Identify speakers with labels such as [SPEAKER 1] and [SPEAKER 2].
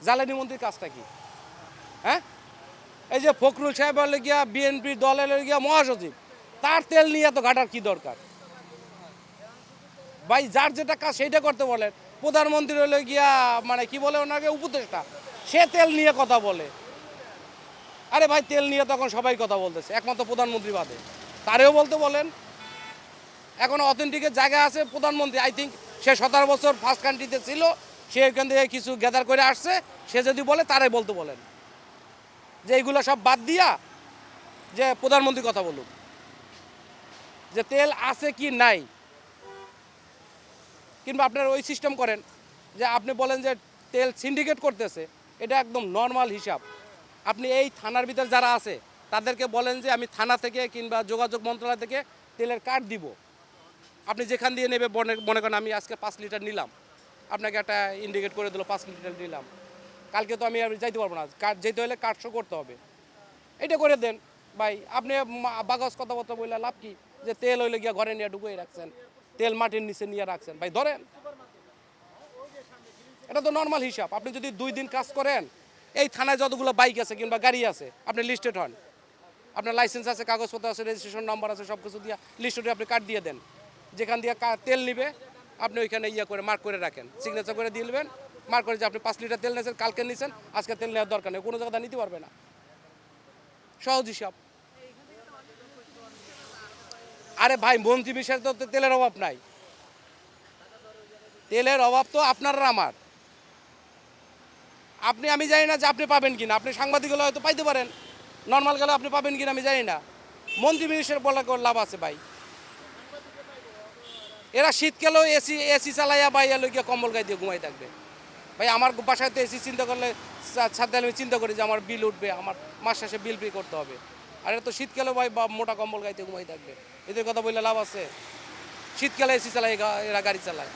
[SPEAKER 1] জ্বালানি মন্ত্রীর কাজটা কি? হ্যাঁ, এই যে ফখরুল সাহেব হলে গিয়া বিএনপির দলের গিয়া মহাসচিব, তার তেল নিয়ে এত ঘাটার কি দরকার? ভাই যার যেটা কাজ সেইটা করতে বলেন। প্রধানমন্ত্রী হলে গিয়া মানে কি বলে ওনাকে উপদেষ্টা, সে তেল নিয়ে কথা বলে। আরে ভাই তেল নিয়ে তখন সবাই কথা বলতেছে, একমাত্র প্রধানমন্ত্রী বাদে। তারেও বলতে বলেন। এখন অথেন্টিকের জায়গা আছে প্রধানমন্ত্রী, আই থিঙ্ক সে 17 বছর ফার্স্ট কান্ট্রিতে ছিল, সে এখান থেকে কিছু গ্যাদার করে আসছে, সে যদি বলে তারাই বলতে বলেন যে এইগুলো সব বাদ দিয়া যে প্রধানমন্ত্রী কথা বলুক, যে তেল আছে কি নাই। কিংবা আপনার ওই সিস্টেম করেন যে আপনি বলেন যে তেল সিন্ডিকেট করতেছে, এটা একদম নর্মাল হিসাব। আপনি এই থানার ভিতর যারা আছে তাদেরকে বলেন যে আমি থানা থেকে কিংবা যোগাযোগ মন্ত্রণালয় থেকে তেলের কার্ড দিব, আপনি যেখান দিয়ে নেবে মনে করেন আমি আজকে 5 লিটার নিলাম, আপনাকে একটা ইন্ডিকেট করে দিল 5 লিটার নিলাম, কালকে তো আমি আর যাইতে পারবো না, কার্ড যেতে হলে কার্ড শো করতে হবে। এটা করে দেন ভাই। আপনি বাগজ কথাবার্তা বললে লাভ কি? যে তেল হইলে গিয়া ঘরে নিয়ে ঢুকিয়ে রাখছেন, তেল মাটির নিচে নিয়ে রাখছেন, ভাই ধরেন। এটা তো নর্মাল হিসাব। আপনি যদি 2 দিন কাজ করেন, এই থানায় যতগুলো বাইক আছে কিংবা গাড়ি আছে আপনি লিস্টেড হন, আপনার লাইসেন্স আছে, কাগজপত্র আছে, রেজিস্ট্রেশন নাম্বার আছে, সব কিছু দিয়ে লিস্টে আপনি কার্ড দিয়ে দেন। যেখান দিয়ে তেল নিবে আপনি ওইখানে করে মার্ক করে রাখেন, সিগনেচার করে দিয়ে নেবেন, মার্ক করে যে আপনি 5 লিটার তেল নিয়েছেন, কালকে নিয়েছেন, আজকে তেল নেওয়ার দরকার নেই, কোনো জায়গায় নিতে পারবে না। সহজ হিসাব। আরে ভাই মন্ত্রী বিষয়ে তো তেলের অভাব নাই, তেলের অভাব তো আপনার আর আমার। আমি জানি না যে আপনি পাবেন কিনা, আপনি সাংবাদিক হলে হয়তো পাইতে পারেন, নর্মাল গেলে আপনি পাবেন কিনা আমি জানি না। মন্ত্রী মিনিস্টার বলা লাভ আছে ভাই? এরা শীতকালেও এসি এসি চালাইয়া বা ইয়া লইয়া কম্বল গায়ে দিয়ে ঘুমাই থাকবে। ভাই আমার বাসায় তো এসি চিন্তা করলে ছাদে আমি চিন্তা করি যে আমার বিল উঠবে, আমার মাস শেষে বিল পে করতে হবে। আর এটা তো শীতকালে ভাই বা মোটা কম্বল গাইতে ঘুমাই থাকবে, এদের কথা বললে লাভ আছে? শীতকালে এসি চালাই, এরা গাড়ি চালায়।